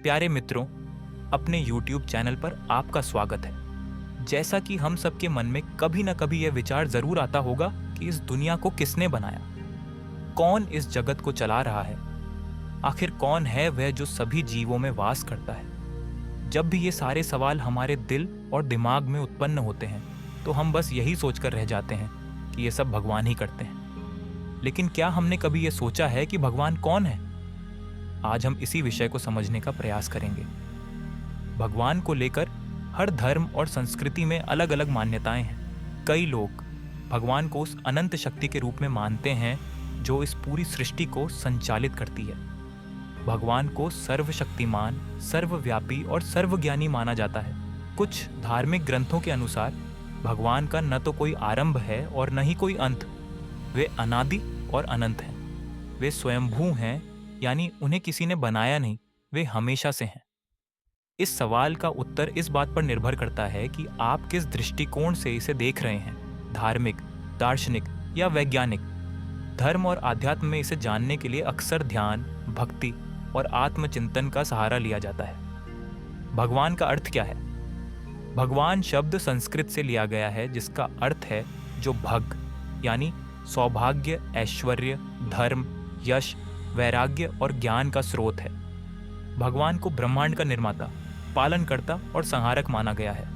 प्यारे मित्रों, अपने YouTube चैनल पर आपका स्वागत है। जैसा कि हम सबके मन में कभी न कभी यह विचार जरूर आता होगा कि इस दुनिया को किसने बनाया, कौन इस जगत को चला रहा है, आखिर कौन है वह जो सभी जीवों में वास करता है। जब भी ये सारे सवाल हमारे दिल और दिमाग में उत्पन्न होते हैं तो हम बस यही सोचकर रह जाते हैं कि ये सब भगवान ही करते हैं। लेकिन क्या हमने कभी ये सोचा है कि भगवान कौन है? आज हम इसी विषय को समझने का प्रयास करेंगे। भगवान को लेकर हर धर्म और संस्कृति में अलग अलग मान्यताएं हैं। कई लोग भगवान को उस अनंत शक्ति के रूप में मानते हैं जो इस पूरी सृष्टि को संचालित करती है। भगवान को सर्वशक्तिमान, सर्वव्यापी और सर्वज्ञानी माना जाता है। कुछ धार्मिक ग्रंथों के अनुसार भगवान का न तो कोई आरंभ है और न ही कोई अंत। वे अनादि और अनंत हैं। वे स्वयंभू हैं, यानी उन्हें किसी ने बनाया नहीं, वे हमेशा से हैं। इस सवाल का उत्तर इस बात पर निर्भर करता है कि आप किस दृष्टिकोण से इसे देख रहे हैं, धार्मिक, दार्शनिक या वैज्ञानिक। धर्म और आध्यात्म में इसे जानने के लिए अक्सर ध्यान, भक्ति और आत्मचिंतन का सहारा लिया जाता है। भगवान का अर्थ क्या है? भगवान शब्द संस्कृत से लिया गया है जिसका अर्थ है जो भग, यानी सौभाग्य, ऐश्वर्य, धर्म, यश, वैराग्य और ज्ञान का स्रोत है। भगवान को ब्रह्मांड का निर्माता, पालनकर्ता और संहारक माना गया है।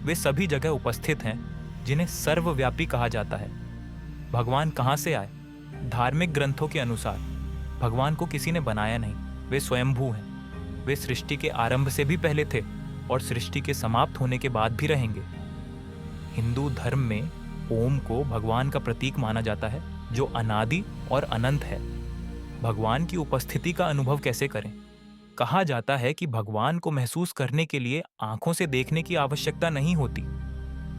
वे सभी जगह उपस्थित हैं जिन्हें सर्वव्यापी कहा जाता है। भगवान कहाँ से आए? धार्मिक ग्रंथों के अनुसार भगवान को किसी ने बनाया नहीं, वे स्वयंभू हैं। वे सृष्टि के आरंभ से भी पहले थे और सृष्टि के समाप्त होने के बाद भी रहेंगे। हिंदू धर्म में ओम को भगवान का प्रतीक माना जाता है जो अनादि और अनंत है। भगवान की उपस्थिति का अनुभव कैसे करें? कहा जाता है कि भगवान को महसूस करने के लिए आंखों से देखने की आवश्यकता नहीं होती।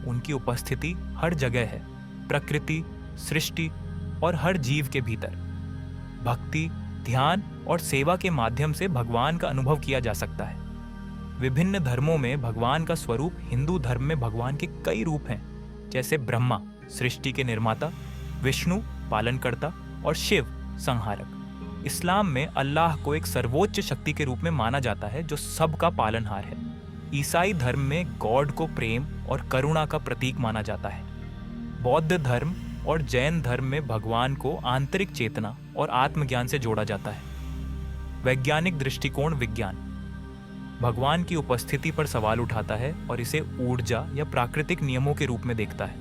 उनकी उपस्थिति हर जगह है, प्रकृति, सृष्टि और हर जीव के भीतर। भक्ति, ध्यान और सेवा के माध्यम से भगवान का अनुभव किया जा सकता है। विभिन्न धर्मों में भगवान का स्वरूप, हिंदू धर्म में भगवान के कई रूप हैं, जैसे ब्रह्मा सृष्टि के निर्माता, विष्णु पालनकर्ता और शिव संहारक। इस्लाम में अल्लाह को एक सर्वोच्च शक्ति के रूप में माना जाता है जो सबका पालनहार है। ईसाई धर्म में गॉड को प्रेम और करुणा का प्रतीक माना जाता है। बौद्ध धर्म और जैन धर्म में भगवान को आंतरिक चेतना और आत्मज्ञान से जोड़ा जाता है। वैज्ञानिक दृष्टिकोण विज्ञान भगवान की उपस्थिति पर सवाल उठाता है और इसे ऊर्जा या प्राकृतिक नियमों के रूप में देखता है।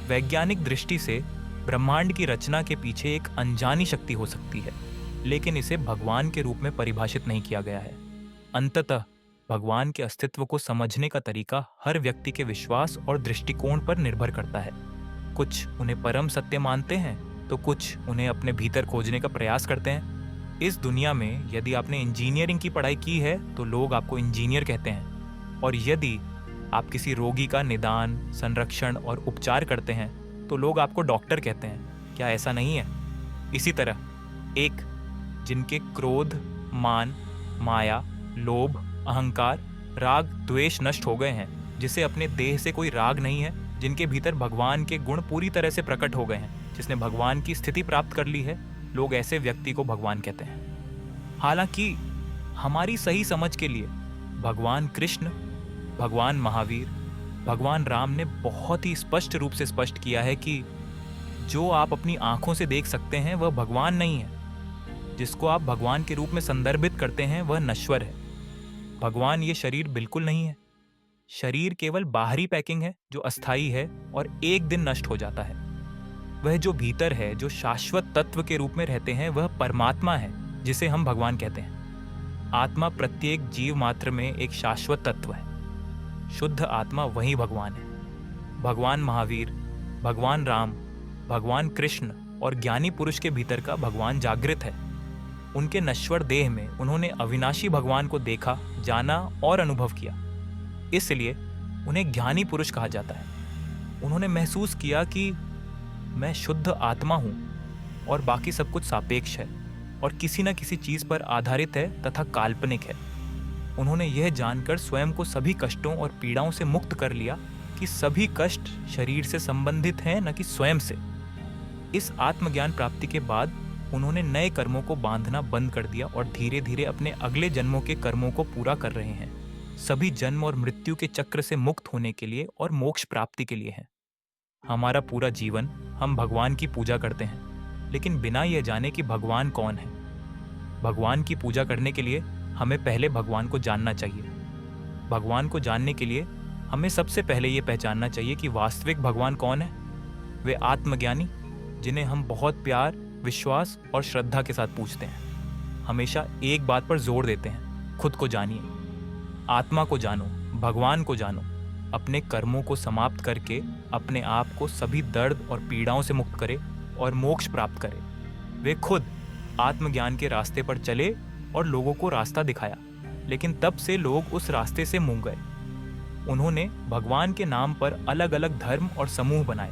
वैज्ञानिक दृष्टि से ब्रह्मांड की रचना के पीछे एक अनजानी शक्ति हो सकती है, लेकिन इसे भगवान के रूप में परिभाषित नहीं किया गया है। अंततः भगवान के अस्तित्व को समझने का तरीका हर व्यक्ति के विश्वास और दृष्टिकोण पर निर्भर करता है। कुछ उन्हें परम सत्य मानते हैं तो कुछ उन्हें अपने भीतर खोजने का प्रयास करते हैं। इस दुनिया में यदि आपने इंजीनियरिंग की पढ़ाई की है तो लोग आपको इंजीनियर कहते हैं, और यदि आप किसी रोगी का निदान, संरक्षण और उपचार करते हैं तो लोग आपको डॉक्टर कहते हैं। क्या ऐसा नहीं है? इसी तरह एक जिनके क्रोध, मान, माया, लोभ, अहंकार, राग, द्वेष नष्ट हो गए हैं, जिसे अपने देह से कोई राग नहीं है, जिनके भीतर भगवान के गुण पूरी तरह से प्रकट हो गए हैं, जिसने भगवान की स्थिति प्राप्त कर ली है, लोग ऐसे व्यक्ति को भगवान कहते हैं। हालांकि हमारी सही समझ के लिए भगवान कृष्ण, भगवान महावीर, भगवान राम ने बहुत ही स्पष्ट रूप से स्पष्ट किया है कि जो आप अपनी आंखों से देख सकते हैं वह भगवान नहीं है। जिसको आप भगवान के रूप में संदर्भित करते हैं वह नश्वर है। भगवान ये शरीर बिल्कुल नहीं है। शरीर केवल बाहरी पैकिंग है जो अस्थायी है और एक दिन नष्ट हो जाता है। वह जो भीतर है, जो शाश्वत तत्व के रूप में रहते हैं, वह परमात्मा है जिसे हम भगवान कहते हैं। आत्मा प्रत्येक जीव मात्र में एक शाश्वत तत्व है। शुद्ध आत्मा वही भगवान है। भगवान महावीर, भगवान राम, भगवान कृष्ण और ज्ञानी पुरुष के भीतर का भगवान जागृत है। उनके नश्वर देह में उन्होंने अविनाशी भगवान को देखा, जाना और अनुभव किया। इसलिए उन्हें ज्ञानी पुरुष कहा जाता है। उन्होंने महसूस किया कि मैं शुद्ध आत्मा हूँ और बाकी सब कुछ सापेक्ष है और किसी न किसी चीज पर आधारित है तथा काल्पनिक है। उन्होंने यह जानकर स्वयं को सभी कष्टों और पीड़ाओं से मुक्त कर लिया कि सभी कष्ट शरीर से संबंधित हैं, न कि स्वयं से। इस आत्मज्ञान प्राप्ति के बाद उन्होंने नए कर्मों को बांधना बंद कर दिया और धीरे धीरे अपने अगले जन्मों के कर्मों को पूरा कर रहे हैं। सभी जन्म और मृत्यु के चक्र से मुक्त होने के लिए और मोक्ष प्राप्ति के लिए है। हमारा पूरा जीवन हम भगवान की पूजा करते हैं, लेकिन बिना यह जाने कि भगवान कौन है। भगवान की पूजा करने के लिए हमें पहले भगवान को जानना चाहिए। भगवान को जानने के लिए हमें सबसे पहले ये पहचानना चाहिए कि वास्तविक भगवान कौन है। वे आत्मज्ञानी, जिन्हें हम बहुत प्यार, विश्वास और श्रद्धा के साथ पूछते हैं, हमेशा एक बात पर जोर देते हैं, खुद को जानिए, आत्मा को जानो, भगवान को जानो, अपने कर्मों को समाप्त करके अपने आप को सभी दर्द और पीड़ाओं से मुक्त करे और मोक्ष प्राप्त करे। वे खुद आत्मज्ञान के रास्ते पर चले और लोगों को रास्ता दिखाया, लेकिन तब से लोग उस रास्ते से मुड़ गए। उन्होंने भगवान के नाम पर अलग अलग धर्म और समूह बनाए।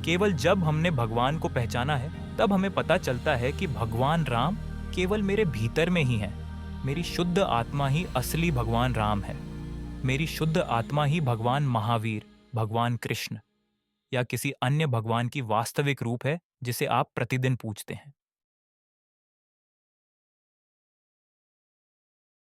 केवल जब हमने भगवान को पहचाना है, तब हमें पता चलता है कि भगवान राम केवल मेरे भीतर में ही है। मेरी शुद्ध आत्मा ही असली भगवान राम है। मेरी शुद्ध आत्मा ही भगवान महावीर, भगवान कृष्ण या किसी अन्य भगवान की वास्तविक रूप है, जिसे आप प्रतिदिन पूजते हैं।